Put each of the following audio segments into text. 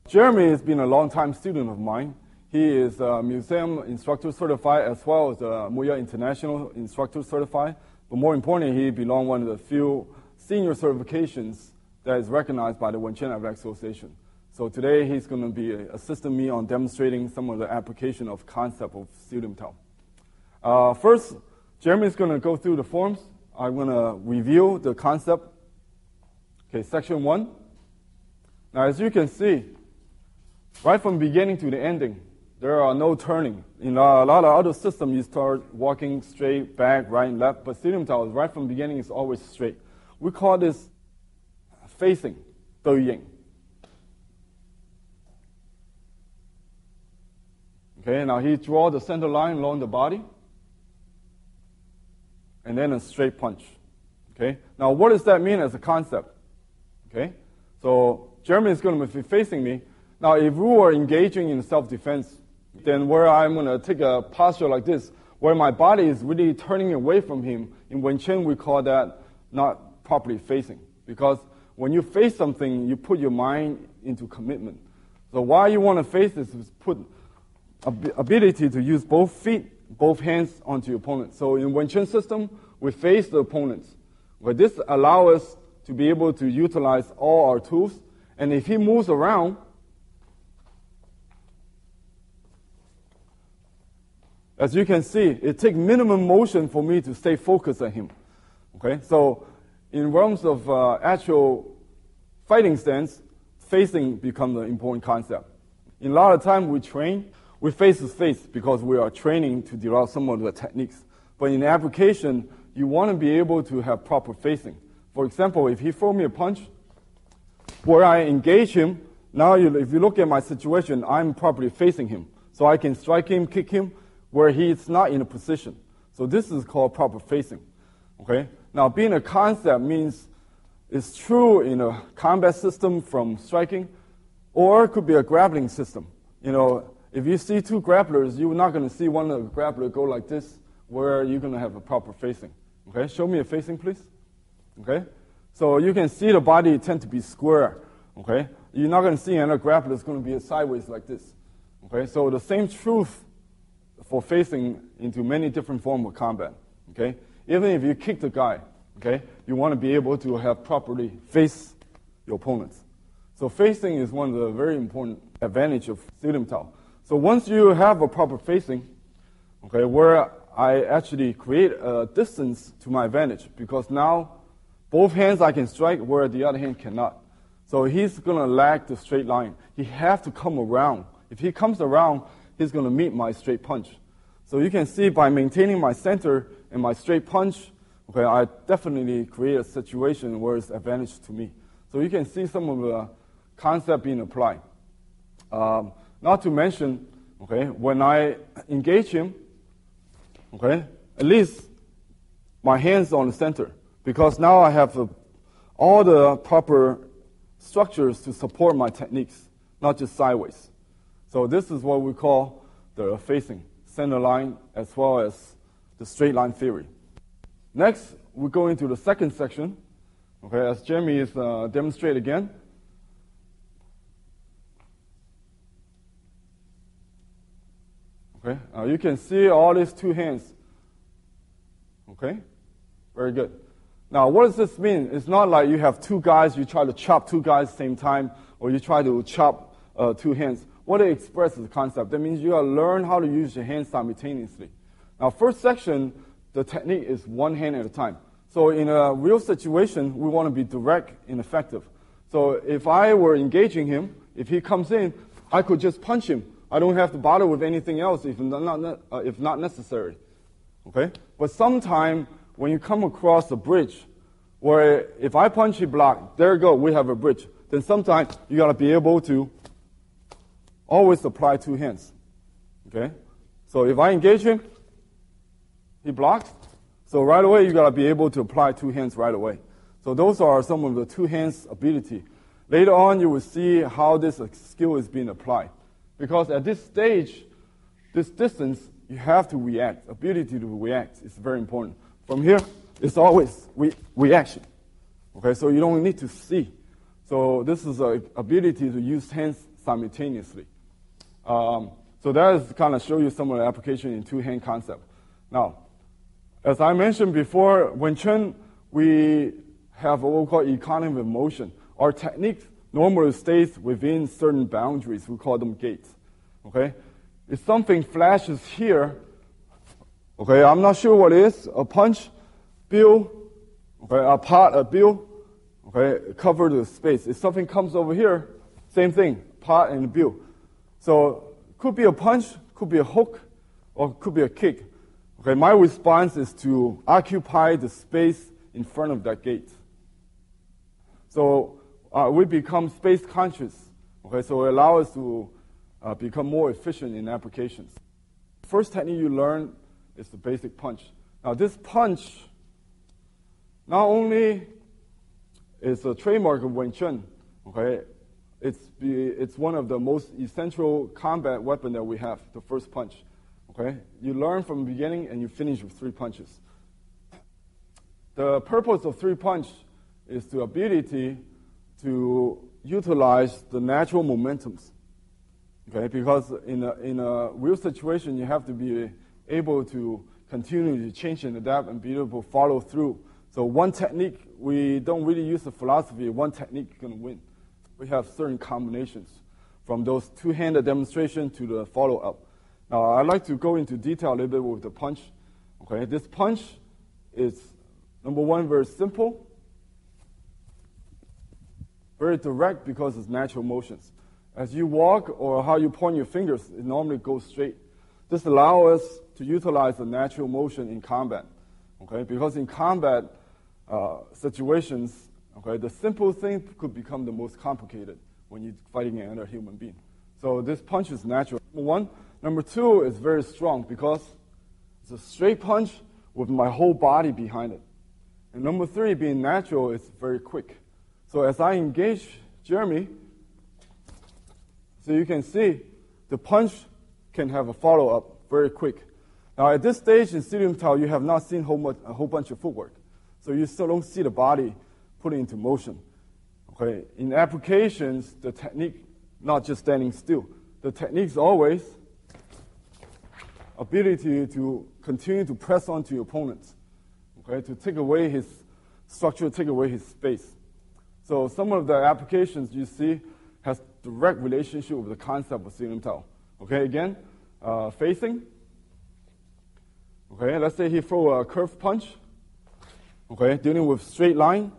Jeremy has been a long-time student of mine. He is a museum instructor certified as well as a Muay International instructor certified. But more importantly, he belonged one of the few senior certifications that is recognized by the Wenchen Athletic Association. So today he's going to be assisting me on demonstrating some of the application of concept of Siu Tao. First, Jeremy is going to go through the forms. I'm going to review the concept. Okay, section 1. Now, as you can see, right from beginning to the ending, there are no turning. In a lot of other systems, you start walking straight, back, right, and left. But Siu Tao, right from the beginning, is always straight. We call this facing, 對應. Okay, now he draws the center line along the body, and then a straight punch. Okay, now what does that mean as a concept? Okay, so Jeremy is going to be facing me. Now, if we were engaging in self-defense, then where I'm going to take a posture like this, where my body is really turning away from him, in Wenchen we call that not properly facing. Because when you face something, you put your mind into commitment. So why you want to face this is put ability to use both feet, both hands onto your opponent. So in Wenchen system, we face the opponents. But this allows us to be able to utilize all our tools. And if he moves around, as you can see, it takes minimum motion for me to stay focused on him. Okay, so in realms of actual fighting stance, facing becomes an important concept. In a lot of time we train, we face to face because we are training to develop some of the techniques. But in application, you want to be able to have proper facing. For example, if he throws me a punch, where I engage him, now if you look at my situation, I'm properly facing him. So I can strike him, kick him, where he's not in a position. So this is called proper facing. Okay? Now, being a concept means it's true in a combat system from striking, or it could be a grappling system. You know, if you see two grapplers, you're not going to see one of the grappler go like this, where you're going to have a proper facing. Okay? Show me a facing, please. Okay? So you can see the body tend to be square. Okay? You're not going to see another grappler that's going to be sideways like this. Okay? So the same truth for facing into many different forms of combat. Okay? Even if you kick the guy, okay, you want to be able to have properly face your opponents. So facing is one of the very important advantages of Siu Tao. So once you have a proper facing, okay, where I actually create a distance to my advantage, because now both hands I can strike where the other hand cannot. So he's going to lag the straight line. He has to come around. If he comes around, he's going to meet my straight punch. So you can see by maintaining my center and my straight punch, okay, I definitely create a situation where it's advantage to me. So you can see some of the concept being applied. Not to mention, okay, when I engage him, okay, at least my hands on the center, because now I have all the proper structures to support my techniques, not just sideways. So this is what we call the facing, center line, as well as the straight line theory. Next, we go into the second section, okay, as Jeremy is demonstrate again. Okay, you can see all these two hands. Okay, very good. Now, what does this mean? It's not like you have two guys, you try to chop two guys at the same time, or you try to chop two hands. What it expresses the concept. That means you got to learn how to use your hands simultaneously. Now, first section, the technique is one hand at a time. So in a real situation, we want to be direct and effective. So if I were engaging him, if he comes in, I could just punch him. I don't have to bother with anything else if not necessary. Okay? But sometime when you come across a bridge, where if I punch, he block, there you go, we have a bridge. Then sometimes you got to be able to always apply two hands. Okay? So if I engage him, he blocks. So right away, you got to be able to apply two hands right away. So those are some of the two hands ability. Later on, you will see how this skill is being applied. Because at this stage, this distance, you have to react. Ability to react is very important. From here, it's always reaction. Okay, so you don't need to see. So this is an ability to use hands simultaneously. So that is kind of show you some of the application in two-hand concept. Now, as I mentioned before, Wing Chun, we have what we call economy of motion. Our technique normally stays within certain boundaries. We call them gates. Okay? If something flashes here, okay, I'm not sure what it is, a punch, bill, okay, a pot, a bill, okay, cover the space. If something comes over here, same thing, pot and a bill. So could be a punch, could be a hook, or could be a kick. Okay, my response is to occupy the space in front of that gate. So we become space conscious. Okay, so it allows us to become more efficient in applications. First technique you learn is the basic punch. Now this punch not only is a trademark of Wing Chun, okay, it's one of the most essential combat weapon that we have, the first punch. Okay, you learn from the beginning and you finish with 3 punches. The purpose of 3 punch is the ability to utilize the natural momentums. Okay, because in a real situation, you have to be able to continue to change and adapt and be able to follow through. So one technique, we don't really use the philosophy, one technique is going to win. We have certain combinations from those two-handed demonstration to the follow-up. Now, I'd like to go into detail a little bit with the punch. Okay, this punch is, number one, very simple, very direct because it's natural motions. As you walk or how you point your fingers, it normally goes straight. This allows us to utilize the natural motion in combat. Okay, because in combat situations, okay, the simple thing could become the most complicated when you're fighting another human being. So this punch is natural. Number one. Number two is very strong because it's a straight punch with my whole body behind it. And number three, being natural, it's very quick. So as I engage Jeremy, so you can see the punch can have a follow-up very quick. Now at this stage in Stadium Tao, you have not seen a whole bunch of footwork. So you still don't see the body put into motion. Okay, in applications, the technique, not just standing still, the technique is always ability to continue to press onto your opponent, okay, to take away his structure, take away his space. So some of the applications you see has direct relationship with the concept of Stadium Tao. Okay, again, facing. Okay, let's say he throw a curved punch. Okay, dealing with straight line.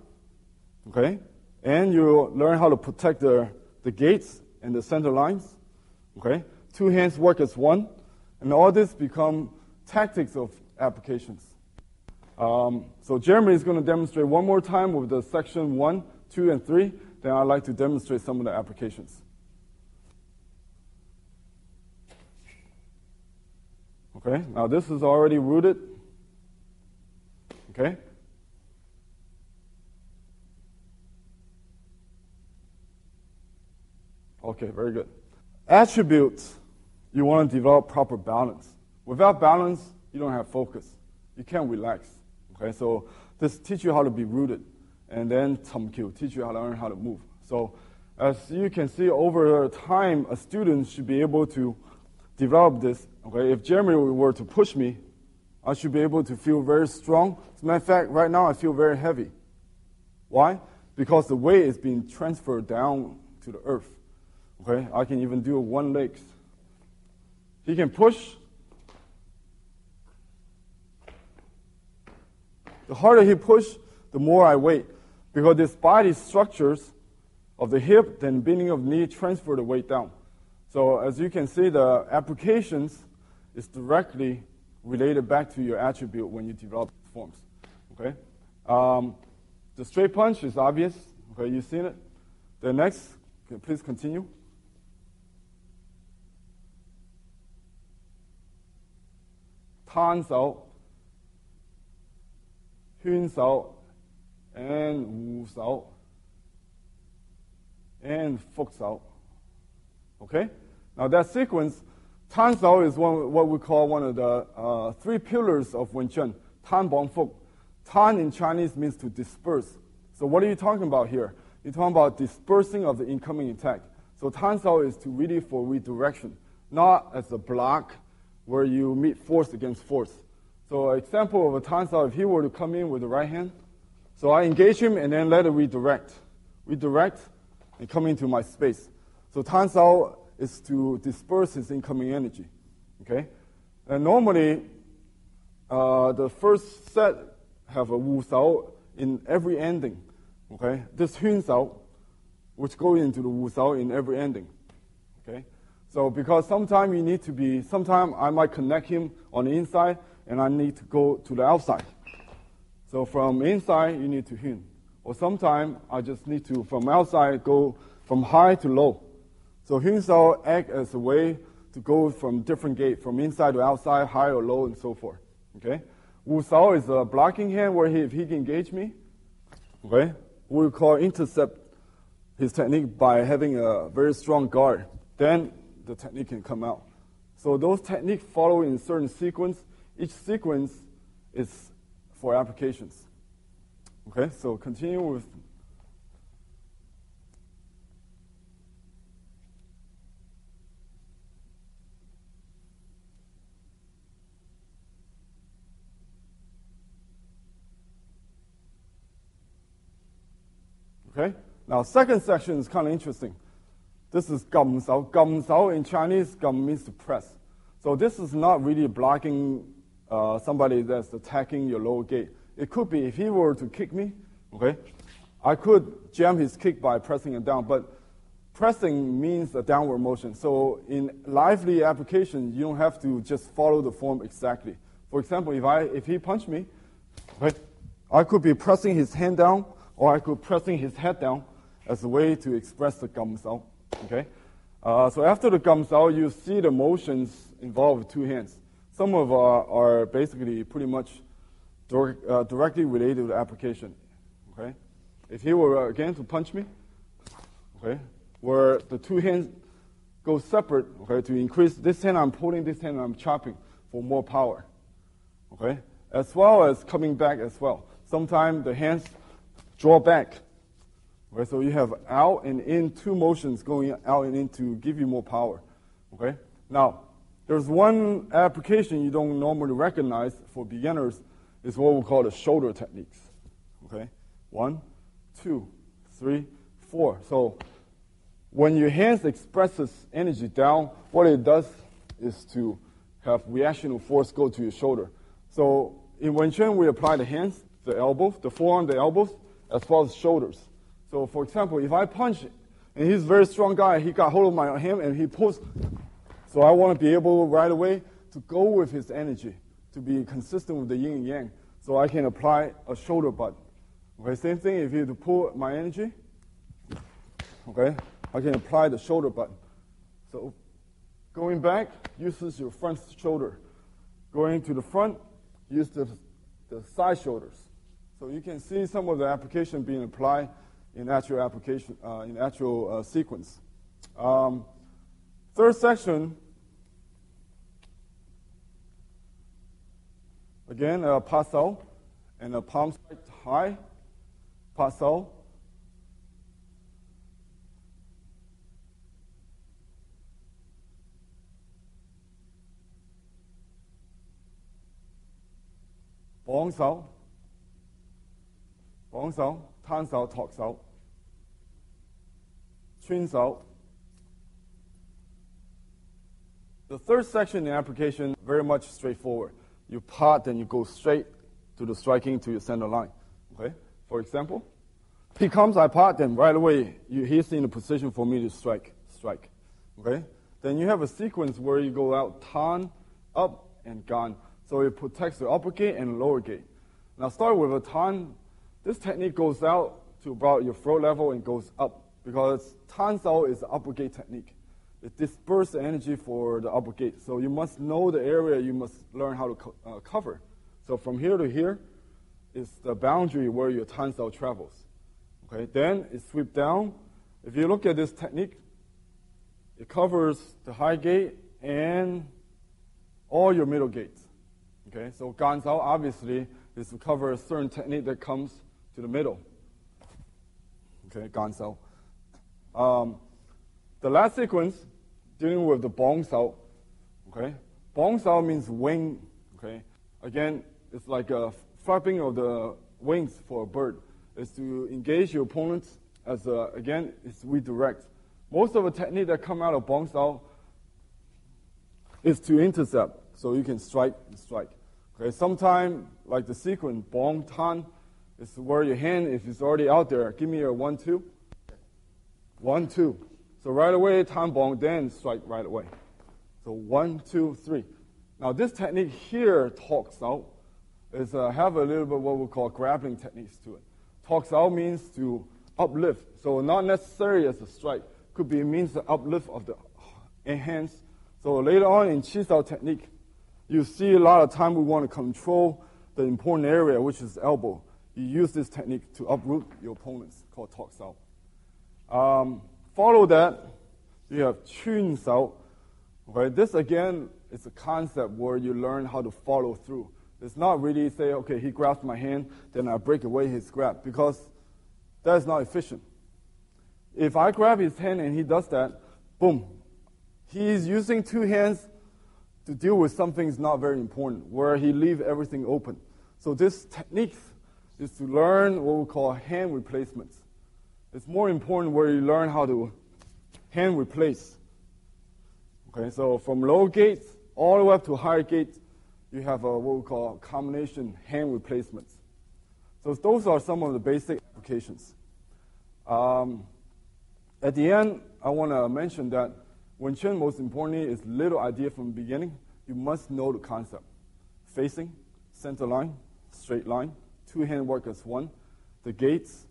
Okay, and you learn how to protect the gates and the center lines. Okay, 2 hands work as one. And all this become tactics of applications. So Jeremy is going to demonstrate one more time with the section 1, 2, and 3. Then I'd like to demonstrate some of the applications. Okay, now this is already rooted. Okay. Okay, very good. Attributes. You want to develop proper balance. Without balance, you don't have focus. You can't relax. Okay, so this teach you how to be rooted, and then tamkyu, teach you how to learn how to move. So as you can see over time, a student should be able to develop this. Okay, if Jeremy were to push me, I should be able to feel very strong. As a matter of fact, right now I feel very heavy. Why? Because the weight is being transferred down to the earth. Okay, I can even do one leg. He can push. The harder he push, the more I weight. Because this body structures of the hip and bending of the knee transfer the weight down. So as you can see, the applications is directly related back to your attribute when you develop forms. Okay? The straight punch is obvious. Okay, you've seen it. The next, please continue. Tan Sao, Hyun Sao, and Wu Sao, and Fuk Sao. Okay? Now that sequence, Tan Sao is what we call one of the 3 pillars of Wing Chun. Tan Bong Fuk. Tan in Chinese means to disperse. So what are you talking about here? You're talking about dispersing of the incoming attack. So 単手 is to really for redirection, not as a block where you meet force against force. So an example of a 単手, if he were to come in with the right hand, so I engage him and then let it redirect and come into my space. So 単手 is to disperse his incoming energy. Okay, and normally the first set have a 互手 in every ending. Okay, this 圈手 which go into the 互手 in every ending. Okay, so because sometimes I might connect him on the inside and I need to go to the outside. So from inside you need to 圈, or sometimes I just need to from outside go from high to low. So 圈手 act as a way to go from different gate, from inside to outside, high or low, and so forth. Okay, 互手 is a blocking hand where if he can engage me, okay, we call intercept his technique by having a very strong guard. Then the technique can come out. So those techniques follow in certain sequence. Each sequence is for applications. Okay, so continue with. Okay, now second section is kind of interesting. This is 撳手. 撳手 in Chinese, 撳 means to press. So this is not really blocking somebody that's attacking your lower gate. It could be if he were to kick me, okay, I could jam his kick by pressing it down, but pressing means a downward motion. So in lively application, you don't have to just follow the form exactly. For example, if he punched me, okay, I could be pressing his hand down, or I could pressing his head down as a way to express the 撳手. Okay, so after the 撳手, you see the motions involved with two hands. Some of are basically pretty much directly related to the application. Okay, if he were again to punch me, okay, where the two hands go separate, okay, to increase this hand I'm pulling, this hand I'm chopping for more power. Okay, as well as coming back as well. Sometimes the hands draw back. Okay, so you have out and in, two motions going out and in to give you more power. Okay, now there's one application you don't normally recognize for beginners is what we call the shoulder techniques. Okay, 1, 2, 3, 4. So when your hands expresses energy down, what it does is to have reactional force go to your shoulder. So in Wen Chun, we apply the hands, the elbows, the forearm, the elbows, as well as shoulders. So for example, if I punch, and he's a very strong guy, he got hold of my hand and he pulls, so I want to be able right away to go with his energy, to be consistent with the yin and yang, so I can apply a shoulder button. Okay, same thing if you to pull my energy, okay, I can apply the shoulder button. So going back, uses your front shoulder. Going to the front, use the side shoulders. So you can see some of the application being applied in actual application, in actual sequence. Third section, again, pasao, and the palm side high, pasao. Bong sao, 綁手、攤手、托手、穿手. The third section in application, very much straightforward. You part, then you go straight to the striking to your center line. Okay? For example, he comes, I part, then right away, he's in a position for me to strike. Okay? Then you have a sequence where you go out, tan, up, and gan. So it protects the upper gate and lower gate. Now start with a tan. This technique goes out to about your throat level and goes up because tan sao is the upper gate technique. It disperses the energy for the upper gate. So you must know the area you must learn how to cover. So from here to here is the boundary where your tan sao travels. Okay, then it sweeps down. If you look at this technique, it covers the high gate and all your middle gates. Okay, so gan sao obviously is to cover a certain technique that comes to the middle. Okay, gan sao. The last sequence, dealing with the bong sao. Okay, bong sao means wing. Okay, again, it's like a flapping of the wings for a bird. It's to engage your opponent as again, it's redirect. Most of the technique that come out of bong sao is to intercept, so you can strike and strike. Okay, sometimes like the sequence bong tan is where your hand, if it's already out there, give me a 1-2, 1-2. So right away tan bong, then strike right away. So 1, 2, 3. Now this technique here talks out is have a little bit what we call grappling techniques to it. Talks out means to uplift, so not necessarily as a strike. Could be means the uplift of the hands. So later on in chi sao technique, you see a lot of time we want to control the important area, which is elbow. You use this technique to uproot your opponents, called talk sao. Follow that, you have chun sao. Okay, this again is a concept where you learn how to follow through. It's not really say, okay, he grabs my hand, then I break away his grab, because that is not efficient. If I grab his hand and he does that, boom. He is using two hands to deal with something that's not very important, where he leaves everything open. So this technique is to learn what we call hand replacements. It's more important where you learn how to hand replace. Okay, so from low gates all the way up to higher gates, you have what we call combination hand replacements. So those are some of the basic applications. At the end, I want to mention that Wing Chun, most importantly, is little idea from the beginning. You must know the concept. Facing, center line, straight line, two hand work as one, the gates,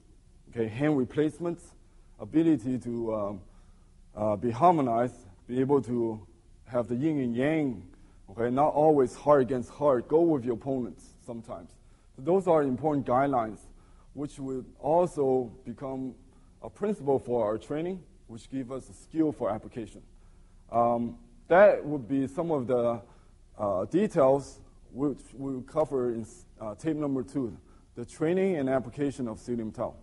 okay, hand replacements, ability to be harmonized, be able to have the yin and yang, okay, not always hard against hard. Go with your opponents sometimes. So those are important guidelines, which will also become a principle for our training, which give us a skill for application. That would be some of the details which we'll cover in tape number 2, the training and application of Silim Tao.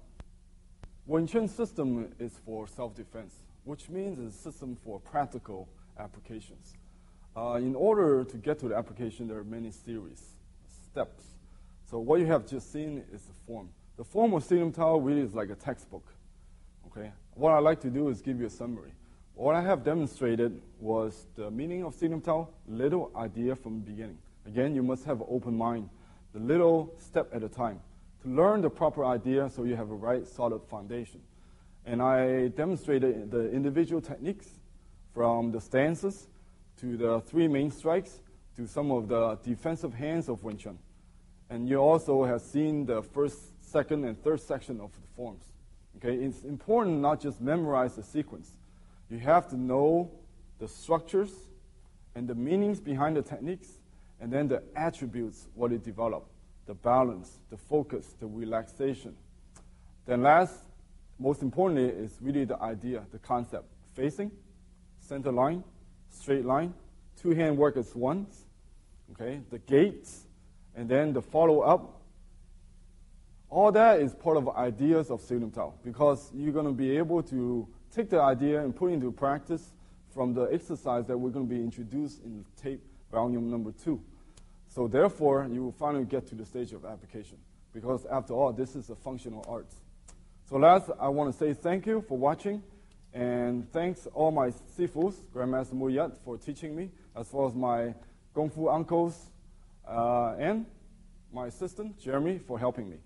Wing Chun system is for self-defense, which means it's a system for practical applications. In order to get to the application, there are many series, steps. So what you have just seen is the form. The form of Silim Tao really is like a textbook. Okay? What I like to do is give you a summary. What I have demonstrated was the meaning of Silim Tao, little idea from the beginning. Again, you must have an open mind, the little step at a time, to learn the proper idea so you have a right solid foundation. And I demonstrated the individual techniques from the stances to the 3 main strikes to some of the defensive hands of Wing Chun. And you also have seen the first, second, and third section of the forms. Okay, it's important not just memorize the sequence. You have to know the structures and the meanings behind the techniques, and then the attributes, what it developed, the balance, the focus, the relaxation. Then last, most importantly, is really the idea, the concept. Facing, center line, straight line, 2 hand work as ones, okay, the gates, and then the follow-up. All that is part of ideas of Silim Tao, because you're going to be able to take the idea and put it into practice from the exercise that we're going to be introduced in tape volume number 2. So therefore, you will finally get to the stage of application, because after all, this is a functional art. So last, I want to say thank you for watching, and thanks all my sifus, Grandmaster Muyat, for teaching me, as well as my Kung Fu uncles, and my assistant, Jeremy, for helping me.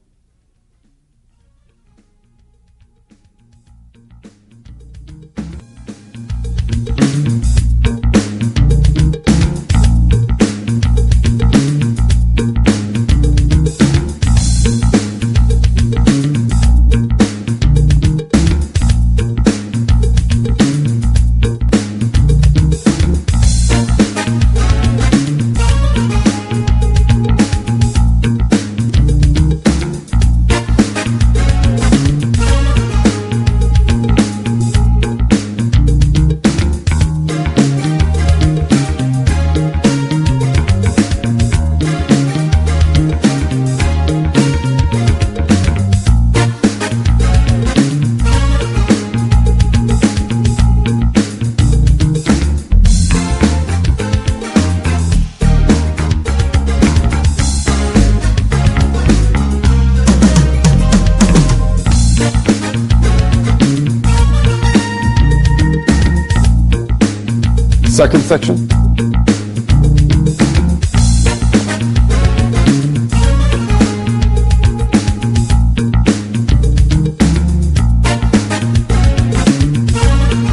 Second section.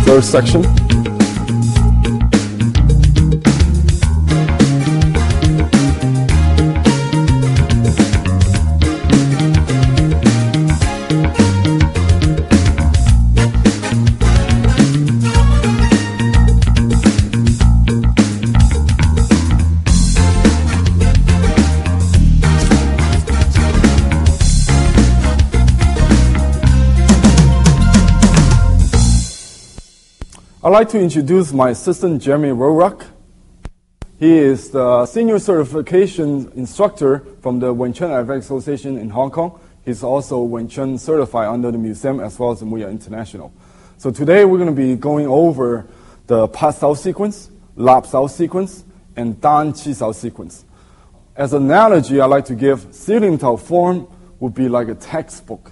Third section. I'd like to introduce my assistant, Jeremy Rorak. He is the senior certification instructor from the Wing Chun Athletic Association in Hong Kong. He's also Wing Chun certified under the museum as well as the Muay International. So today we're going to be going over the Pat Sao sequence, Lap Sao sequence, and Dan Chi Sao sequence. As an analogy, I like to give Silim Tao form would be like a textbook.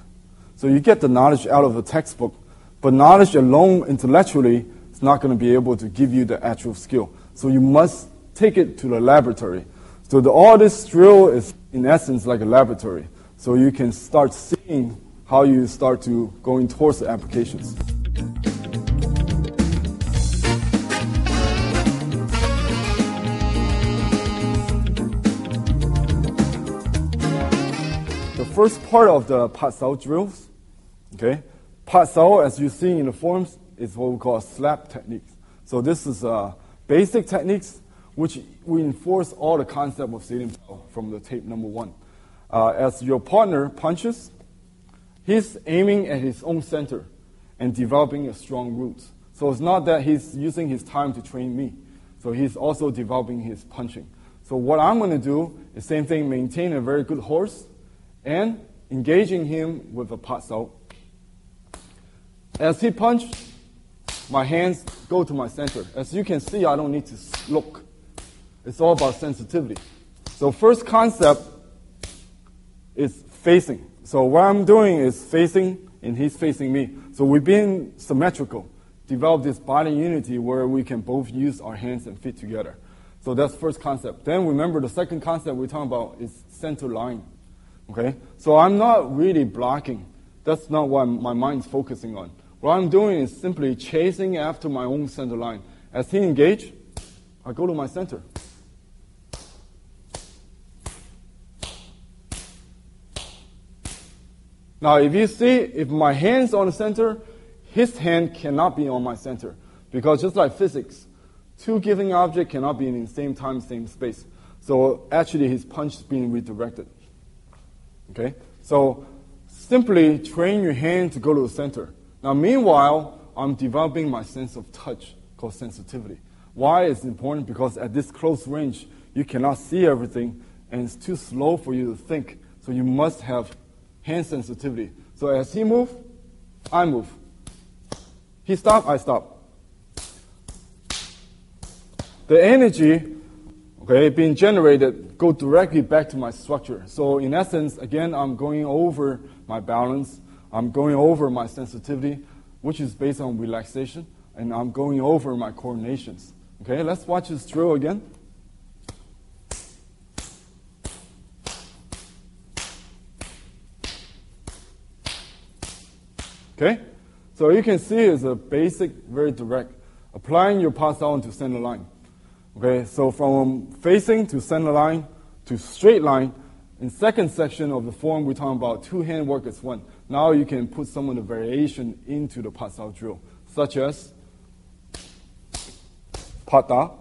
So you get the knowledge out of a textbook, but knowledge alone intellectually is not going to be able to give you the actual skill. So you must take it to the laboratory. So all this drill is, in essence, like a laboratory. So you can start seeing how you start to going towards the applications. The first part of the Pat Sao drills, okay? Pat Sao, as you see in the forms, is what we call slap techniques. So this is basic techniques which reinforce all the concept of Silim Tao from the tape number 1. As your partner punches, he's aiming at his own center and developing a strong root. So it's not that he's using his time to train me. So he's also developing his punching. So what I'm going to do is same thing, maintain a very good horse and engaging him with a Pat Sao. As he punches, my hands go to my center. As you can see, I don't need to look. It's all about sensitivity. So first concept is facing. So what I'm doing is facing, and he's facing me. So we've been symmetrical, develop this body unity where we can both use our hands and feet together. So that's first concept. Then remember the second concept we're talking about is center line. Okay? So I'm not really blocking. That's not what my mind's focusing on. What I'm doing is simply chasing after my own center line. As he engages, I go to my center. Now, if you see, if my hand's on the center, his hand cannot be on my center. Because just like physics, two given objects cannot be in the same time, same space. So actually, his punch is being redirected. Okay? So simply train your hand to go to the center. Now, meanwhile, I'm developing my sense of touch, called sensitivity. Why is it important? Because at this close range, you cannot see everything, and it's too slow for you to think. So you must have hand sensitivity. So as he moves, I move. He stops, I stop. The energy, okay, being generated, go directly back to my structure. So in essence, again, I'm going over my balance. I'm going over my sensitivity, which is based on relaxation, and I'm going over my coordinations. Okay, let's watch this drill again. Okay, so you can see it's a basic, very direct, applying your Pat Sao to center line. Okay, so from facing to center line to straight line, in second section of the form, we're talking about two hand work as one. Now you can put some of the variation into the Pat Sao drill, such as Pat Da.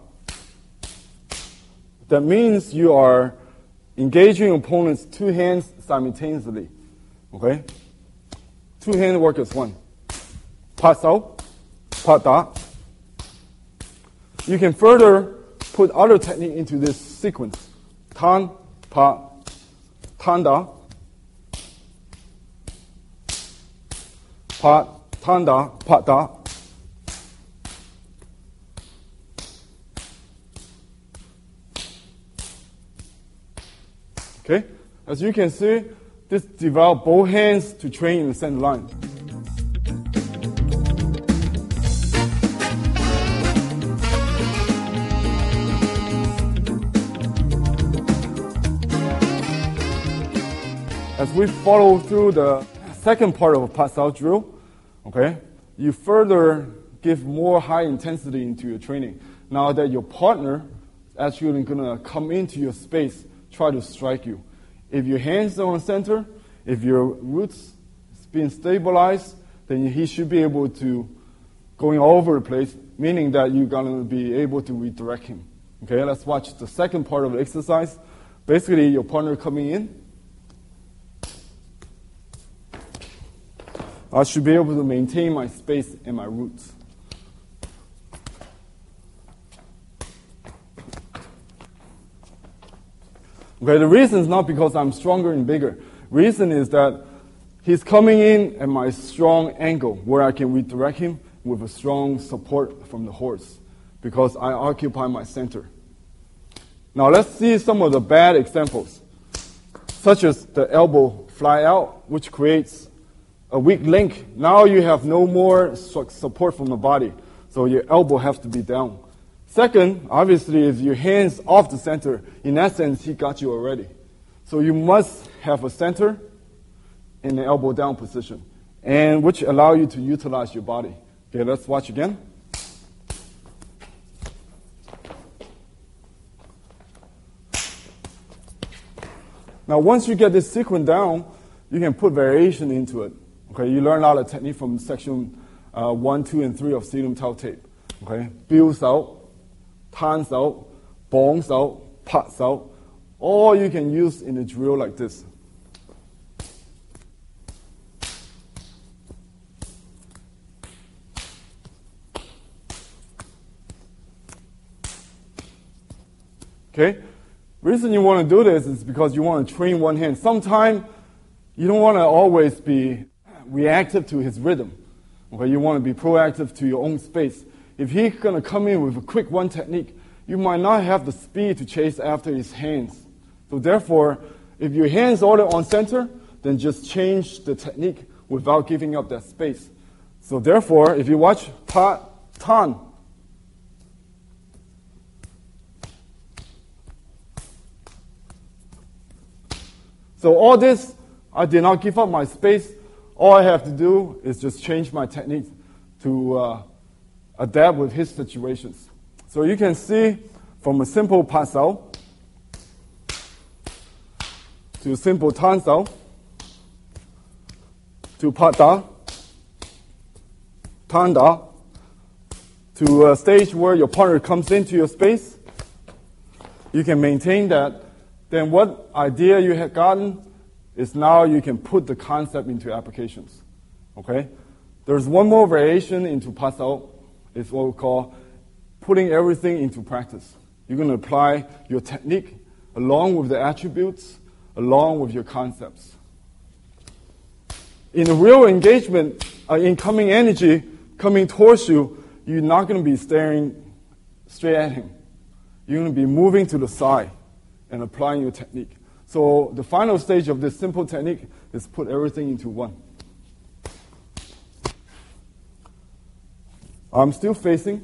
That means you are engaging opponents two hands simultaneously. Okay? Two hand work as one. Pat Sao, Pat Da. You can further put other technique into this sequence. Tan, Pa, Tan Da. Pat, Tan Da, Pat Da. Okay? As you can see, this develop both hands to train in the center line. as we follow through the second part of a Pasao drill, okay, you further give more high intensity into your training. Now that your partner is actually going to come into your space, try to strike you. If your hands are on center, if your roots is being stabilized, then he should be able to going all over the place, meaning that you're going to be able to redirect him. Okay, let's watch the second part of the exercise. Basically, your partner coming in. I should be able to maintain my space and my roots. Okay, the reason is not because I'm stronger and bigger. Reason is that he's coming in at my strong angle where I can redirect him with a strong support from the horse because I occupy my center. Now let's see some of the bad examples, such as the elbow fly out, which creates a weak link. Now you have no more support from the body, so your elbow has to be down. Second, obviously, if your hands off the center, in that sense, he got you already. So you must have a center in the elbow down position, and which allow you to utilize your body. Okay, let's watch again. Now, once you get this sequence down, you can put variation into it. Okay, you learn a lot of technique from section 1, 2, and 3 of Sedum Tau tape. Okay, Biu Sao, Tan Sao, Bong Sao, Pat Sao, all you can use in a drill like this. Okay, reason you want to do this is because you want to train one hand. Sometimes you don't want to always be reactive to his rhythm. Okay, you want to be proactive to your own space. If he's going to come in with a quick one technique, you might not have the speed to chase after his hands. So therefore, if your hands are on center, then just change the technique without giving up that space. So therefore, if you watch Pa Tan, so all this, I did not give up my space. All I have to do is just change my technique to adapt with his situations. So you can see from a simple Pasao to a simple Tan Sao to Pat Da, Tan Da, to a stage where your partner comes into your space. You can maintain that. Then what idea you have gotten is now you can put the concept into applications. Okay? There's one more variation into Pasao. It's what we call putting everything into practice. You're going to apply your technique along with the attributes, along with your concepts. In a real engagement, incoming energy coming towards you, you're not going to be staring straight at him. You're going to be moving to the side and applying your technique. So the final stage of this simple technique is put everything into one. I'm still facing.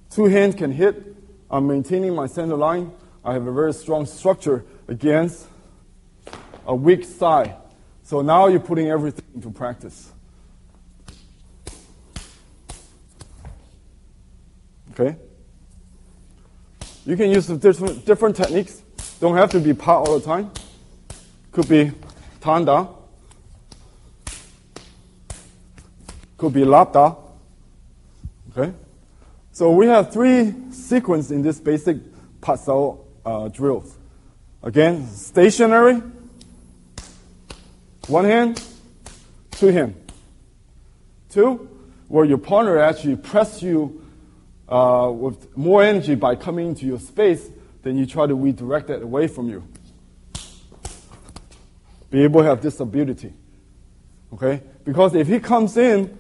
Two hands can hit. I'm maintaining my center line. I have a very strong structure against a weak side. So now you're putting everything into practice. Okay? You can use different techniques. Don't have to be Pa all the time. Could be Tan Da. Could be Lap Da. Okay? So we have three sequences in this basic Pasao drills. Again, stationary, one hand, two hand. Two, where your partner actually press you with more energy by coming into your space, then you try to redirect that away from you. Be able to have this ability. Okay? Because if he comes in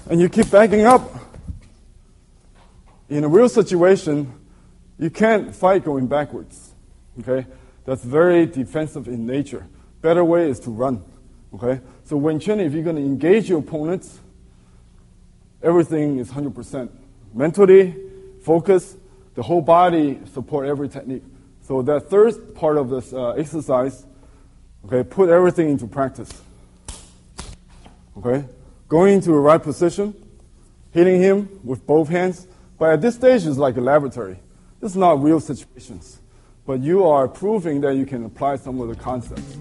and you keep backing up, in a real situation, you can't fight going backwards. Okay? That's very defensive in nature. Better way is to run. Okay? So when training, if you're going to engage your opponents, everything is 100%. Mentally, focus, the whole body support every technique. So that third part of this exercise, Okay, put everything into practice. Okay, going into the right position, hitting him with both hands. But at this stage, it's like a laboratory. This is not real situations. But you are proving that you can apply some of the concepts.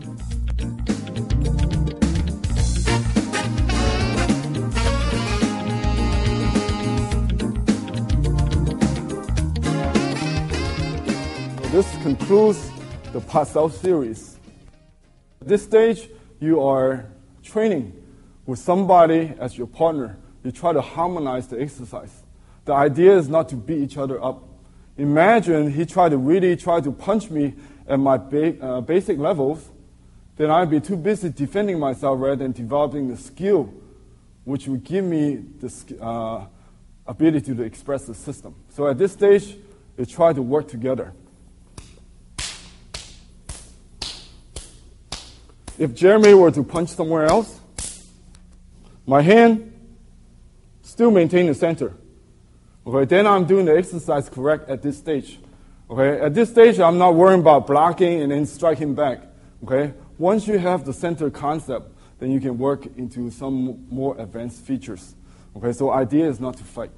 This concludes the Pasao series. At this stage, you are training with somebody as your partner. You try to harmonize the exercise. The idea is not to beat each other up. Imagine he really tried to punch me at my basic levels, then I'd be too busy defending myself rather than developing the skill which would give me the ability to express the system. So at this stage, you try to work together. If Jeremy were to punch somewhere else, my hand still maintain the center. Okay, then I'm doing the exercise correct at this stage. Okay, at this stage, I'm not worrying about blocking and then striking back. Okay, once you have the center concept, then you can work into some more advanced features. Okay, so idea is not to fight.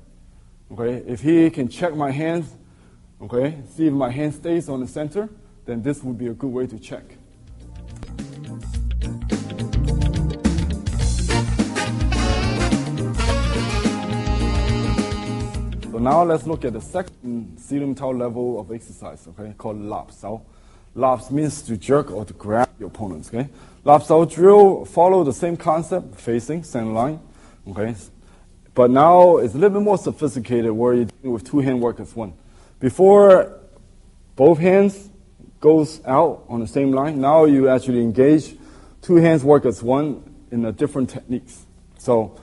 Okay, if he can check my hands, okay, see if my hand stays on the center, then this would be a good way to check. So now let's look at the second Selim Tao level of exercise, okay, called Lap Sao. Laps means to jerk or to grab your opponents, okay. Lap Sao drill follow the same concept, facing, center line, okay. But now it's a little bit more sophisticated where you're dealing with two hand work as one. Before both hands goes out on the same line, now you actually engage two hands work as one in a different techniques. So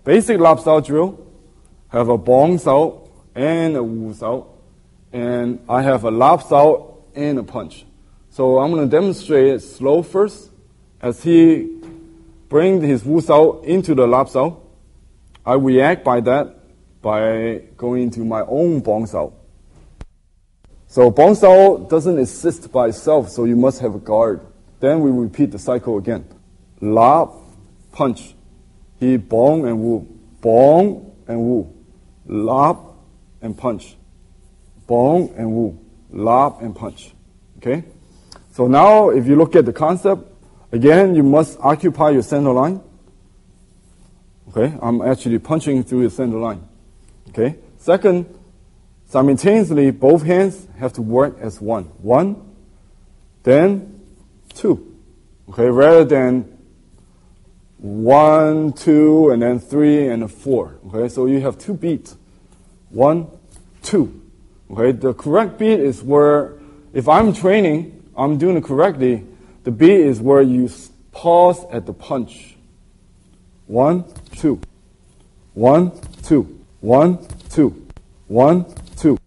basic Lap Sao drill have a bong sao and a wu sao, and I have a lap sao and a punch. So I'm going to demonstrate it slow first. As he brings his wu sao into the lap sao, I react by that by going into my own bong sao. So bong sao doesn't exist by itself, so you must have a guard. Then we repeat the cycle again. Lap, punch. He bong and wu. Bong and wu. Lap and punch. Bong and wu. Lap and punch. Okay? So now if you look at the concept, again, you must occupy your center line. Okay? I'm actually punching through the center line. Okay? Second, simultaneously, both hands have to work as one. One, then two. Okay? Rather than 1, 2, and then 3, and 4. Okay, so you have 2 beats. 1, 2. Okay, the correct beat is where, if I'm training, I'm doing it correctly, the beat is where you pause at the punch. 1, 2. 1, 2. 1, 2. 1, 2.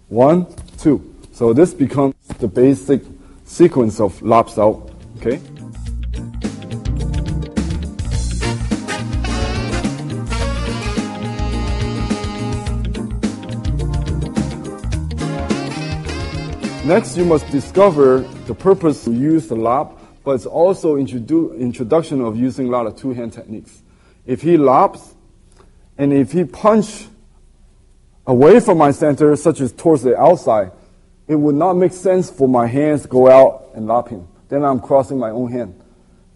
1, 2. So this becomes the basic sequence of Lap Sao. Okay? Next, you must discover the purpose to use the lap, but it's also introduction of using a lot of two-hand techniques. If he laps, and if he punch away from my center, such as towards the outside, it would not make sense for my hands to go out and lap him. Then I'm crossing my own hand.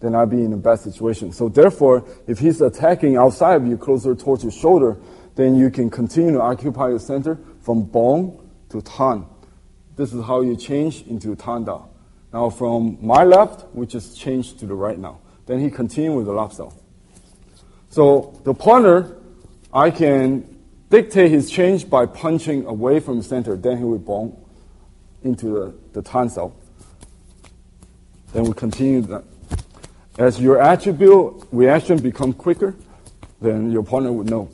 Then I'd be in a bad situation. So therefore, if he's attacking outside of you, closer towards your shoulder, then you can continue to occupy your center from bong to tan. This is how you change into tanda. Now from my left, we just change to the right now. Then he continues with the lap sao. So the partner, I can dictate his change by punching away from the center. Then he will bong into the tan sao. Then we continue that. As your attribute reaction become quicker, then your partner would know.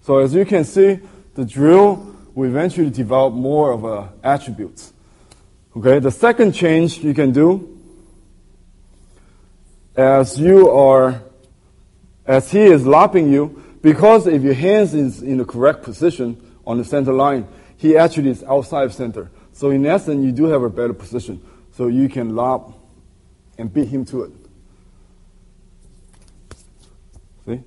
So as you can see, the drill will eventually develop more of attributes. Okay, the second change you can do, as you are as he is lopping you, because if your hands is in the correct position on the center line, he actually is outside of center. So in essence, you do have a better position. So you can lob and beat him to it. See?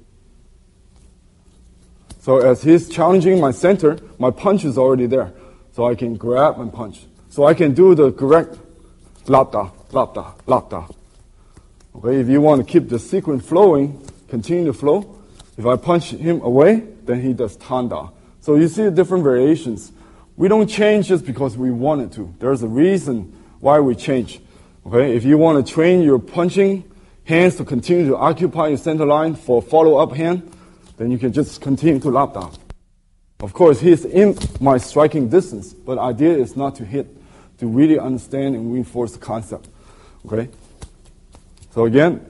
So as he's challenging my center, my punch is already there. So I can grab and punch. So I can do the correct lap da, lap da, lap da. Okay, if you want to keep the sequence flowing, continue to flow. If I punch him away, then he does tanda. So you see the different variations. We don't change just because we wanted to. There's a reason why we change. Okay, if you want to train your punching hands to continue to occupy your center line for follow-up hand, then you can just continue to lap down. Of course, he's in my striking distance, but the idea is not to hit, to really understand and reinforce the concept. Okay? So again,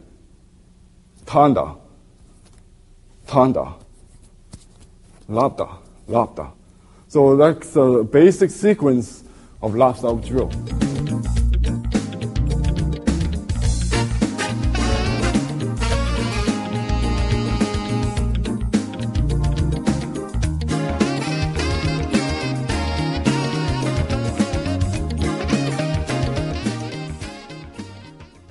tanda, tanda, labda, labda. So that's the basic sequence of lap style drill.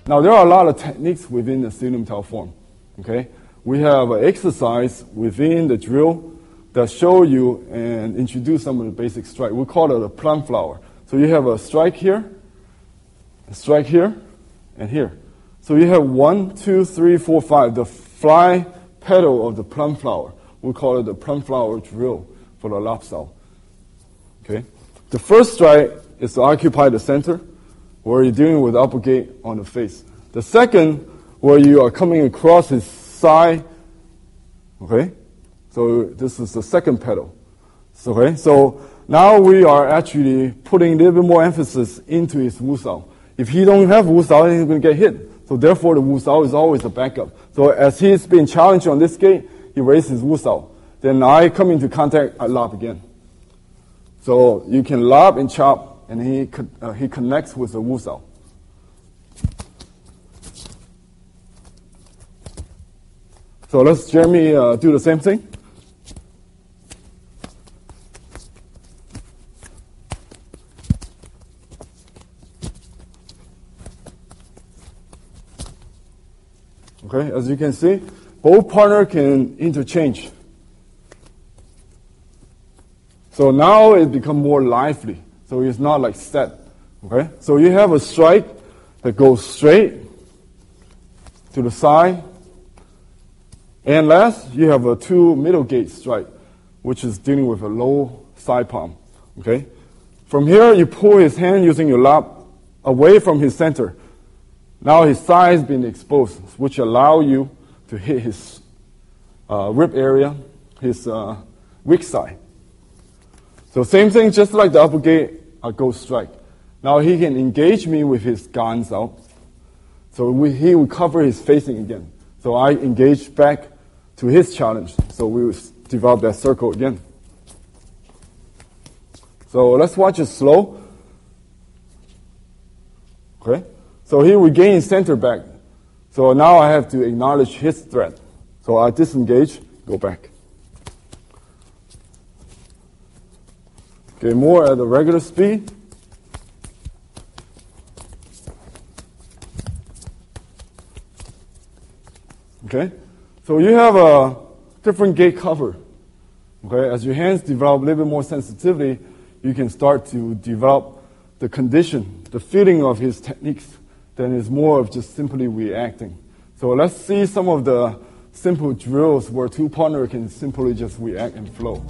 Now, there are a lot of techniques within the Stadium Tao form. Okay? We have an exercise within the drill that show you and introduce some of the basic strike. We call it a plum flower. So you have a strike here, and here. So you have 1, 2, 3, 4, 5, the fly petal of the plum flower. We call it the plum flower drill for the lap style. Okay? The first strike is to occupy the center, where you're dealing with the upper gate on the face. The second, where you are coming across his side. Okay? So this is the second pedal. Okay? So now we are actually putting a little bit more emphasis into his wu sao. If he don't have wu sao, then he's going to get hit. So therefore, the wu sao is always a backup. So as he's being challenged on this gate, he raises his wu sao. Then I come into contact, I lob again. So you can lob and chop, and he connects with the wu sao. So let's Jeremy do the same thing. Okay, as you can see, both partners can interchange. So now it becomes more lively. So it's not like set. Okay? So you have a strike that goes straight to the side. And last, you have a 2 middle gate strike, which is dealing with a low side palm. Okay? From here, you pull his hand using your lap away from his center. Now his thigh has been exposed, which allow you to hit his rib area, his weak side. So same thing, just like the upper gate, I go strike. Now he can engage me with his guns out. So he will cover his facing again. So I engage back to his challenge. So we will develop that circle again. So let's watch it slow. Okay? So he regains center back. So now I have to acknowledge his threat. So I disengage, go back. Okay, more at the regular speed. Okay, so you have a different gate cover. Okay, as your hands develop a little bit more sensitivity, you can start to develop the condition, the feeling of his techniques. Then it's more of just simply reacting. So let's see some of the simple drills where two partners can simply just react and flow.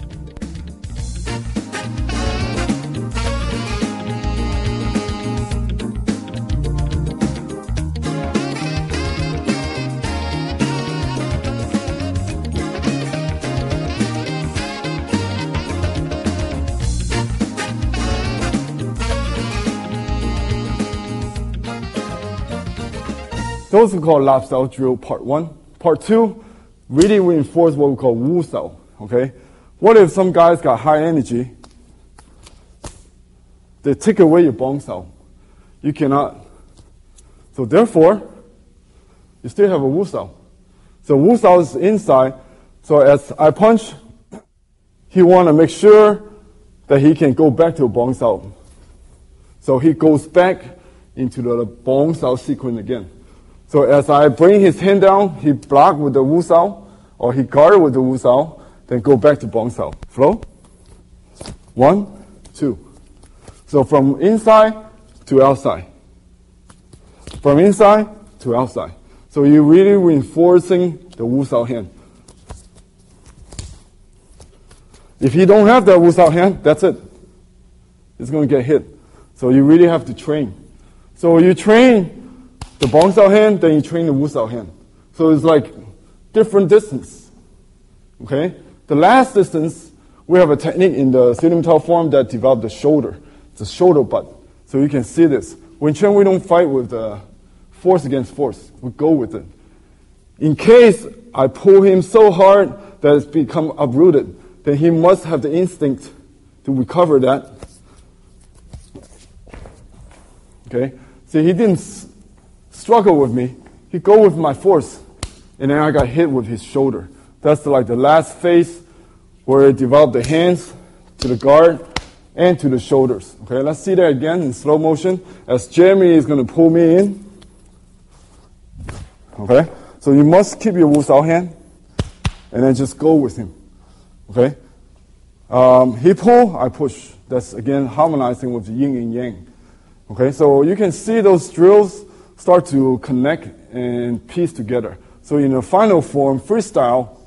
Those are called lap style drill part 1. Part 2 really reinforce what we call wu style. Okay? What if some guys got high energy? They take away your bong style. You cannot. So therefore, you still have a wu style. So Wu Sao is inside. So as I punch, he want to make sure that he can go back to Bong Sao. So he goes back into the Bong Sao sequence again. So as I bring his hand down, he block with the Wu Sao, or he guard with the Wu Sao, then go back to Bong Sao. Flow. 1, 2. So from inside to outside. From inside to outside. So you're really reinforcing the Wu Sao hand. If you don't have that Wu Sao hand, that's it. It's going to get hit. So you really have to train. So you train the Bong Sao hand, then you train the Wu Sao hand. So it's like different distance. Okay? The last distance, we have a technique in the Silim Tao form that developed the shoulder. It's a shoulder butt. So you can see this. When Chen, we don't fight with force against force. We go with it. In case I pull him so hard that it's become uprooted, then he must have the instinct to recover that. Okay? See, he didn't struggle with me. He go with my force. And then I got hit with his shoulder. That's like the last phase where it developed the hands to the guard and to the shoulders. Okay, let's see that again in slow motion as Jeremy is going to pull me in. Okay, so you must keep your Wu Sao hand and then just go with him. Okay, he pull, I push. That's again harmonizing with the yin and yang. Okay, so you can see those drills start to connect and piece together. So in the final form, freestyle,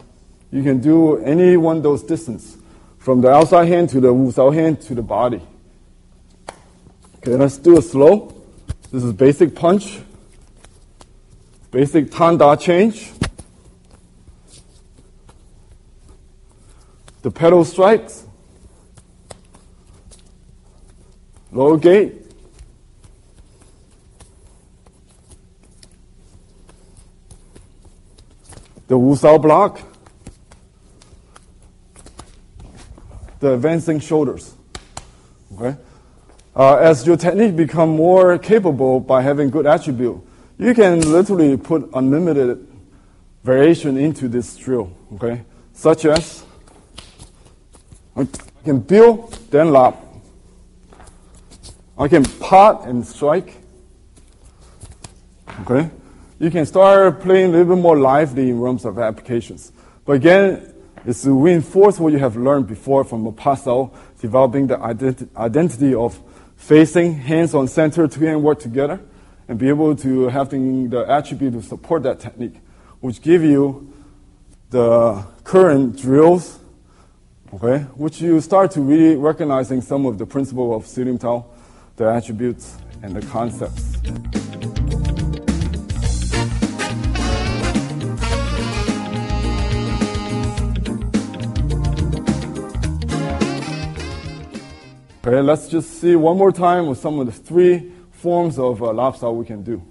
you can do any one of those distance, from the outside hand to the Wu Sao hand to the body. Okay, let's do it slow. This is basic punch, basic Tan Da change, the pedal strikes, lower gate, the Wu Sao block, the advancing shoulders. Okay? As your technique become more capable by having good attribute, you can literally put unlimited variation into this drill. Okay? Such as, I can build, then lap. I can pot and strike. Okay? You can start playing a little bit more lively in terms of applications. But again, it's to reinforce what you have learned before from a Pasao, developing the identity of facing, hands on center, two hands work together, and be able to have the attribute to support that technique, which give you the current drills, okay, which you start to really recognizing some of the principle of Silim Tao, the attributes and the concepts. Okay, let's just see one more time with some of the 3 forms of lap sao we can do.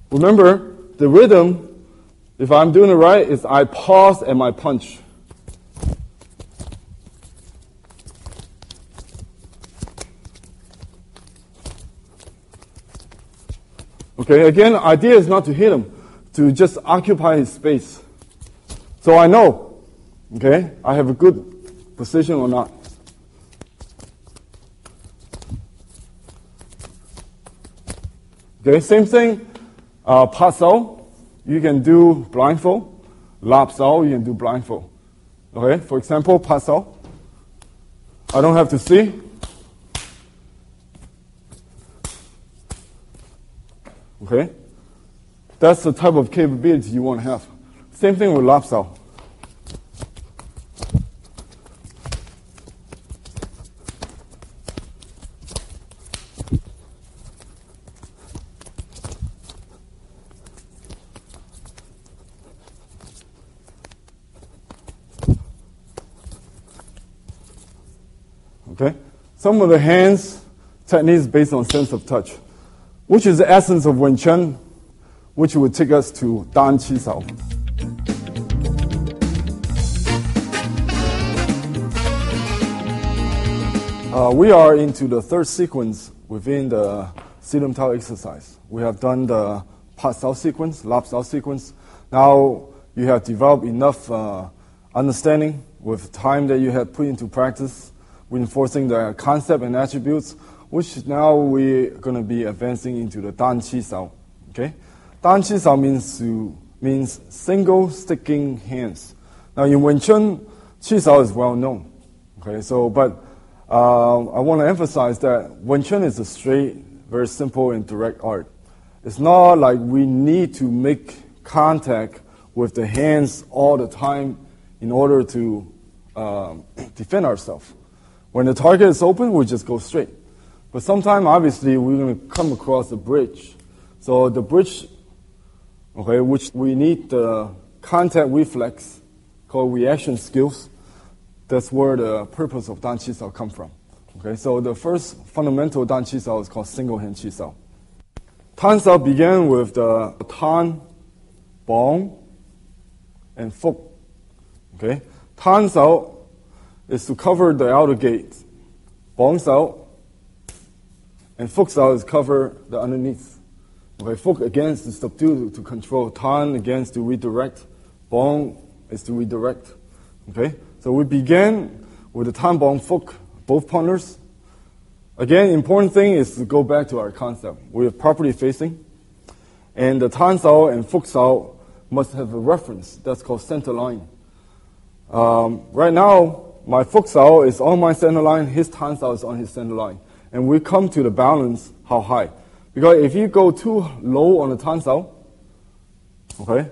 Remember, the rhythm, if I'm doing it right, is I pause and my punch. Okay, again, the idea is not to hit him, to just occupy his space. So I know, okay, I have a good position or not. Okay, same thing. Pa sao, you can do blindfold. Lap sao, you can do blindfold. Okay, for example, pa sao. I don't have to see. Okay, that's the type of capability you want to have. Same thing with lap sao. Okay? Some of the hands techniques based on sense of touch, which is the essence of Wen Chen, which would take us to Dan Qi Sao. We are into the third sequence within the Silim Tao exercise. We have done the part south sequence, lap south sequence. Now you have developed enough understanding with time that you have put into practice, reinforcing the concept and attributes, which now we're going to be advancing into the 单黐手. Okay, 单黐手means single sticking hands. Now in Wing Chun, 黐手 is well known. Okay, so but I want to emphasize that Wing Chun is a straight, very simple and direct art. It's not like we need to make contact with the hands all the time in order to defend ourselves. When the target is open, we just go straight. But sometimes, obviously, we're going to come across a bridge. So the bridge, okay, which we need the contact reflex, called reaction skills. That's where the purpose of 单黐手 come from. Okay, so the first fundamental 单黐手 is called single hand 黐手. 單手 began with the 單、綁 and 腹. Okay, 單手 is to cover the outer gate. 綁手 and 腹手 is cover the underneath. Okay, 腹 again is to subdue, to control. 單 again is to redirect. 綁 is to redirect. Okay, so we began with the 單綁 腹, both partners. Again, important thing is to go back to our concept. We are properly facing, and the 單手 and 腹手 must have a reference. That's called center line. Right now, my 腹手 is on my center line, his 單手 is on his center line. And we come to the balance, how high. Because if you go too low on the 單手, okay,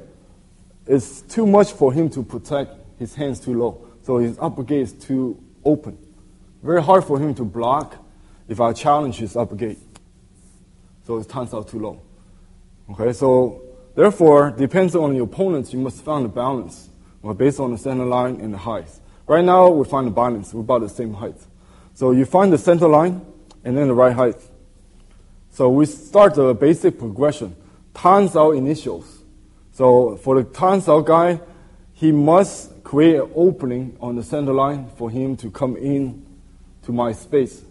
it's too much for him to protect his hands too low. So his upper gate is too open. Very hard for him to block if I challenge his upper gate. So his 單手too low. Okay, so therefore, depends on your opponents, you must find a balance based on the center line and the height. Right now, we find the balance. We're about the same height. So you find the center line and then the right height. So we start the basic progression. 單手 initials. So for the 單手 guy, he must create an opening on the center line for him to come in to my space.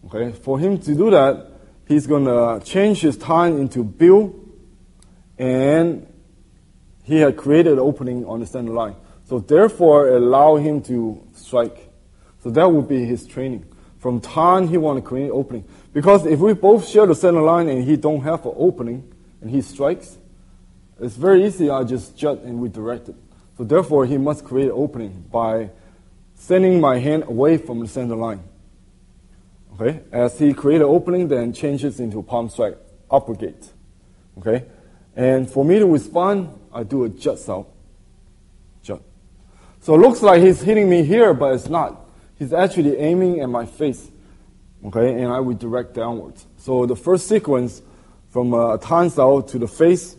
Okay, for him to do that, he's going to change his time into bill, and he had created an opening on the center line. So therefore, allow him to strike. So that would be his training. From tan, he want to create an opening. Because if we both share the center line and he don't have an opening, and he strikes, it's very easy, I just jut and redirect it. So therefore, he must create an opening by sending my hand away from the center line. Okay, as he create an opening, then changes into palm strike, upper gate. Okay, and for me to respond, I do a jut out. Jut. So it looks like he's hitting me here, but it's not. He's actually aiming at my face. Okay, and I redirect downwards. So the first sequence from a 單手 to the face,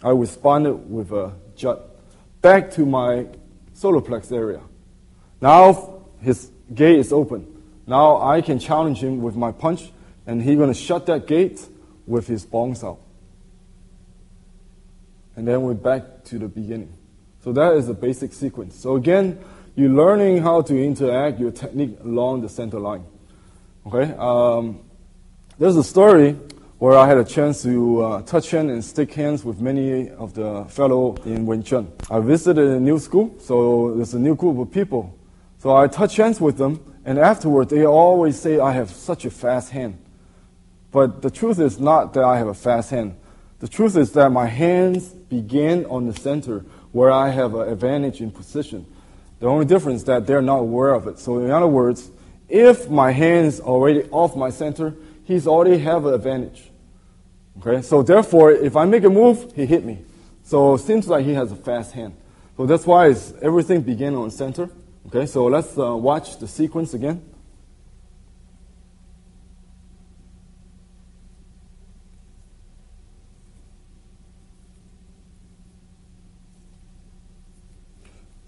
I responded with a jut back to my solar plex area. Now his gate is open. Now I can challenge him with my punch, and he's going to shut that gate with his 綁手. And then we're back to the beginning. So that is the basic sequence. So again, you're learning how to interact your technique along the center line. Okay? There's a story where I had a chance to touch hands and stick hands with many of the fellow in Wing Chun. I visited a new school, so there's a new group of people. So I touch hands with them, and afterward they always say I have such a fast hand. But the truth is not that I have a fast hand. The truth is that my hands begin on the center where I have an advantage in position. The only difference is that they're not aware of it. So in other words, if my hand's already off my center, he's already have an advantage. Okay, so therefore, if I make a move, he hit me. So it seems like he has a fast hand. So that's why everything began on the center. Okay, so let's watch the sequence again.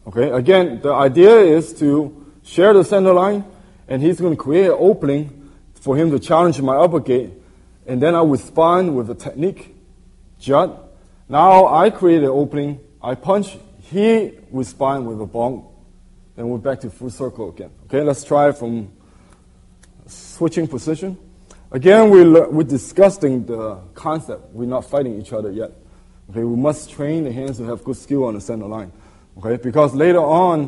Okay, again, the idea is to share the center line, and he's going to create an opening for him to challenge my upper gate, and then I respond with a technique, jut. Now I create an opening, I punch, he respond with a bong, then we're back to full circle again. Okay, let's try from switching position. Again, we're discussing the concept. We're not fighting each other yet. Okay, we must train the hands to have good skill on the center line. Okay, because later on,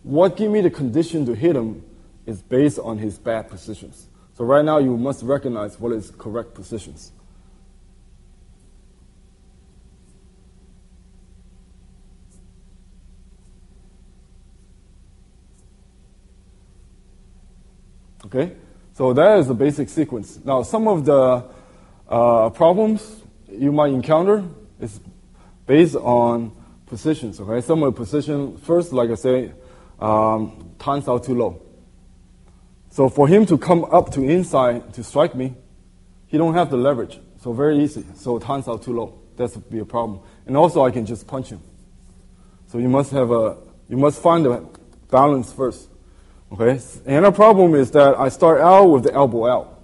what give me the condition to hit him is based on his bad positions. So right now, you must recognize what is correct positions. Okay, so that is the basic sequence. Now, some of the problems you might encounter is based on positions. Okay, some of the positions, first, like I say, turns out too low. So for him to come up to inside to strike me, he don't have the leverage. So very easy. So turns out too low. That would be a problem. And also, I can just punch him. So you must find the balance first. Okay, and the problem is that I start out with the elbow out.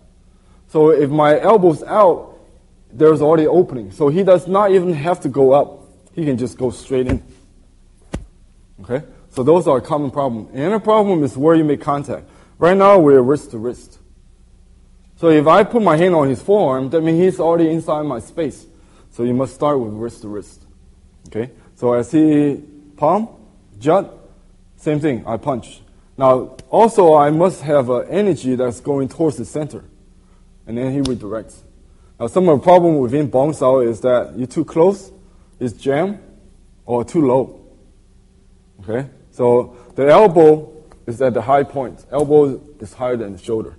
So if my elbow's out, there's already opening. So he does not even have to go up. He can just go straight in. Okay, so those are a common problem. And the problem is where you make contact. Right now, we're wrist to wrist. So if I put my hand on his forearm, that means he's already inside my space. So you must start with wrist to wrist. Okay, so as he palm, jut, same thing, I punch. Now, also, I must have energy that's going towards the center. And then he redirects. Now, some of the problem within bong sao is that you're too close, it's jam, or too low. Okay? So, the elbow is at the high point. Elbow is higher than the shoulder.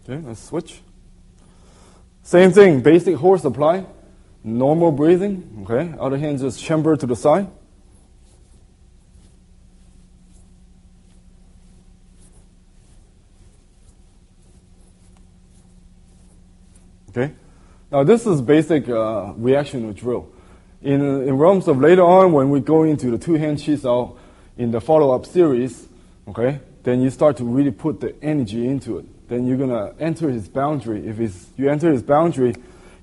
Okay, let's switch. Same thing, basic horse apply, normal breathing, okay? Other hand just chamber to the side. Okay? Now this is basic reaction drill. In realms of later on, when we go into the two-hand chi sao in the follow-up series, okay, then you start to really put the energy into it. Then you're going to enter his boundary. If you enter his boundary,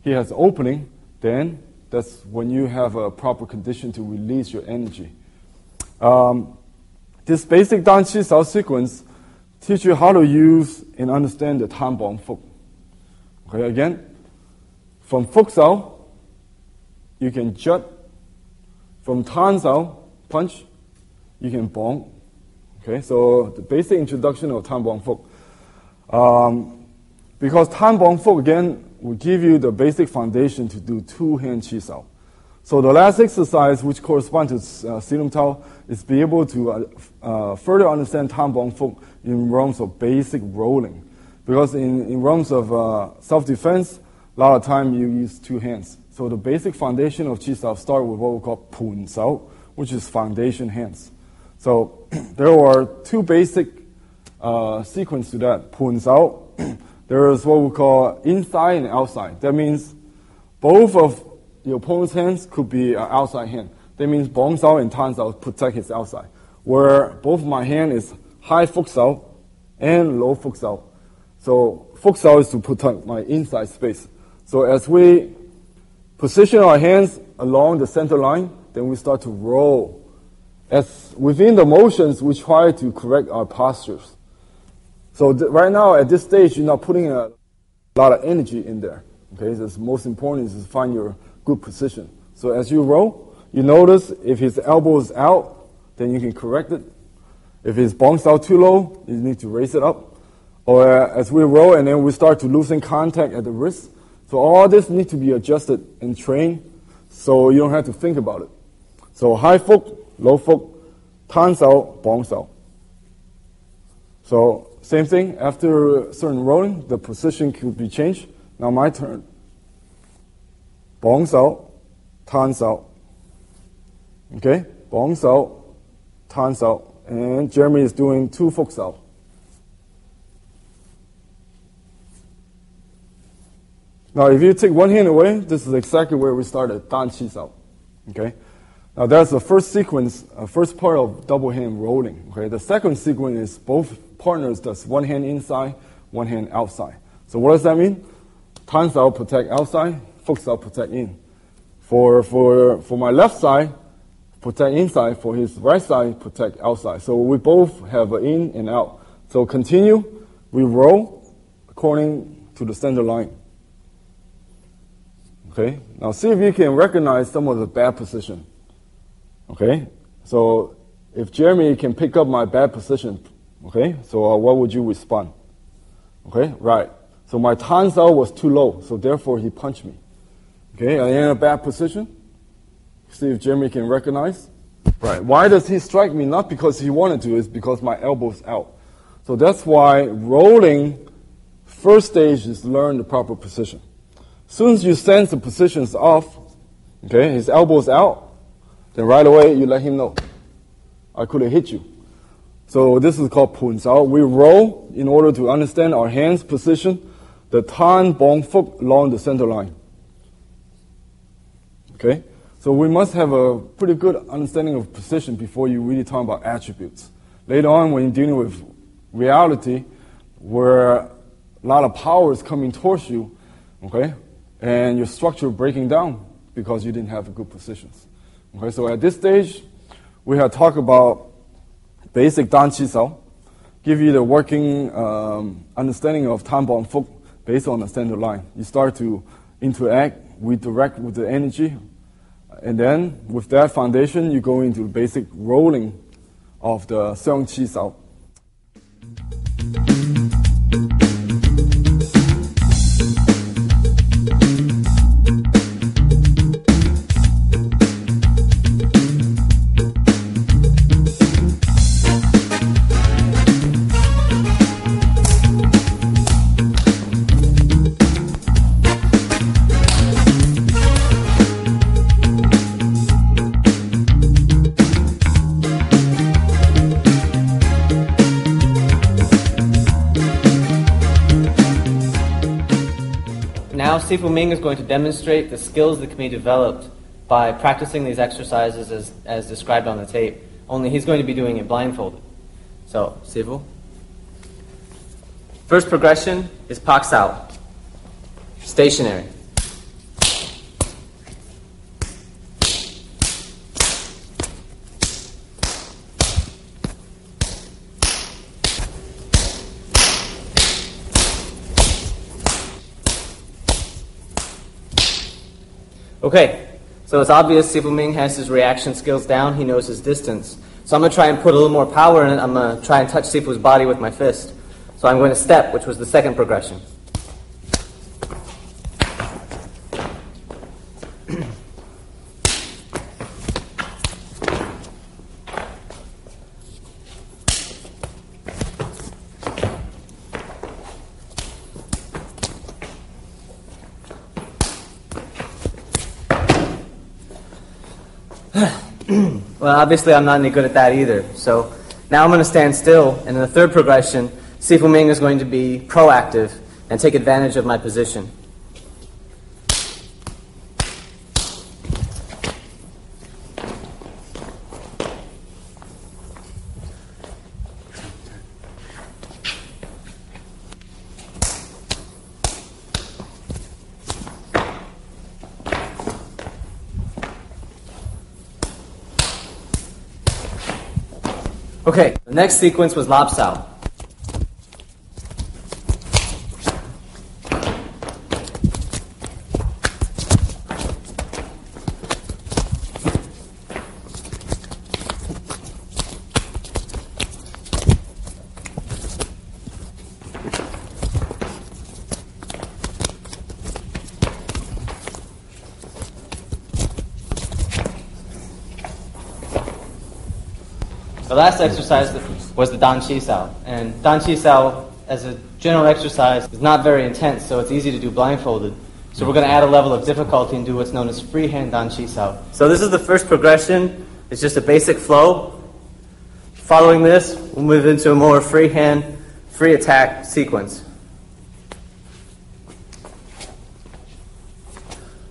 he has opening, then that's when you have a proper condition to release your energy. This basic Dan Chi Sao sequence teach you how to use and understand the Tan Bong Fuk. Okay, again, from Fuk Sao, you can jut. From Tan Sao, punch, you can bong. Okay, so the basic introduction of Tan Bong Fuk. Because Tan Bong Fuk, again, will give you the basic foundation to do two-hand chi sao. So the last exercise, which corresponds to Silum Tao, is be able to further understand Tan Bong Fuk in realms of basic rolling. Because in realms of self-defense, a lot of time you use two hands. So the basic foundation of chi sao start with what we call pun sao, which is foundation hands. So there are two basic sequence to that. Pun sao, there is what we call inside and outside. That means both of the opponent's hands could be outside hand. That means bong sao and tan sao protect his outside. Where both my hand is high fuk sao and low fuk sao. So fuk sao is to protect my inside space. So as we position our hands along the center line, then we start to roll. As within the motions, we try to correct our postures. So right now, at this stage, you're not putting a lot of energy in there. Okay, so the most important is to find your good position. So as you roll, you notice if his elbow is out, then you can correct it. If his bong sao too low, you need to raise it up. Or as we roll and then we start to loosen contact at the wrist. So all this needs to be adjusted and trained so you don't have to think about it. So high fuk, low fuk, tan sao, bong sao. So same thing, after certain rolling, the position could be changed. Now my turn. Bong sao, tan sao. Okay, bong sao, tan sao. And Jeremy is doing two fuk sao. Now if you take one hand away, this is exactly where we started, Dan Chi Sao. Okay? Now that's the first sequence, first part of double hand rolling. Okay? The second sequence is both partners does one hand inside, one hand outside. So what does that mean? Tan out, protect outside, Fook out, protect in. For my left side, protect inside. For his right side, protect outside. So we both have an in and out. So continue, we roll according to the center line. Okay, now see if you can recognize some of the bad position. Okay, so if Jeremy can pick up my bad position, okay, so what would you respond? Okay, right. So my tan out was too low, so therefore he punched me. Okay, I am in a bad position. See if Jeremy can recognize. Right. Why does he strike me? Not because he wanted to, it's because my elbow's out. So that's why rolling, first stage is learn the proper position. As soon as you sense the position's off, okay, his elbow's out, then right away you let him know, I could have hit you. So this is called pun sao. We roll in order to understand our hands position, the tan, bong, foot along the center line. Okay? So we must have a pretty good understanding of position before you really talk about attributes. Later on, when you're dealing with reality, where a lot of power is coming towards you, okay, and your structure breaking down because you didn't have good positions. Okay, so at this stage, we have talked about basic dan qi sao, give you the working understanding of tan bong foot based on the center line. You start to interact, redirect with the energy, and then with that foundation, you go into the basic rolling of the seong qi sao. Now Sifu Ming is going to demonstrate the skills that can be developed by practicing these exercises as described on the tape, only he's going to be doing it blindfolded. So, Sifu. First progression is Pak Sao, stationary. Okay, so it's obvious Sifu Ming has his reaction skills down, he knows his distance. So I'm going to try and put a little more power in it, I'm going to try and touch Sifu's body with my fist. So I'm going to step, which was the second progression. Well, obviously I'm not any good at that either. So now I'm going to stand still, and in the third progression, Sifu Ming is going to be proactive and take advantage of my position. Okay, the next sequence was Lap Sao. The last exercise was the Dan Chi Sao. And Dan Chi Sao, as a general exercise, is not very intense, so it's easy to do blindfolded. So we're going to add a level of difficulty and do what's known as freehand Dan Chi Sao. So this is the first progression. It's just a basic flow. Following this, we'll move into a more freehand, free attack sequence.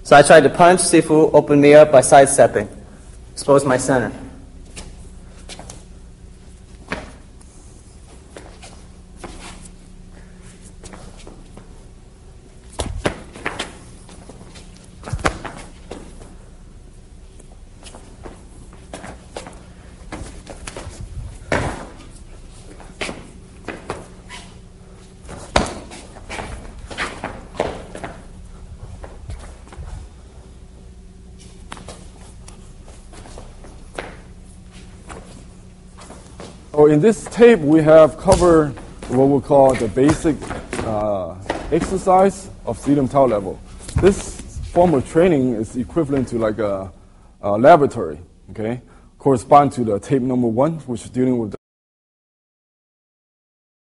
So I tried to punch, Sifu opened me up by sidestepping. Expose my center. So in this tape, we have covered what we call the basic exercise of Selim Tau level. This form of training is equivalent to like a laboratory, okay? Correspond to the tape number 1, which is dealing with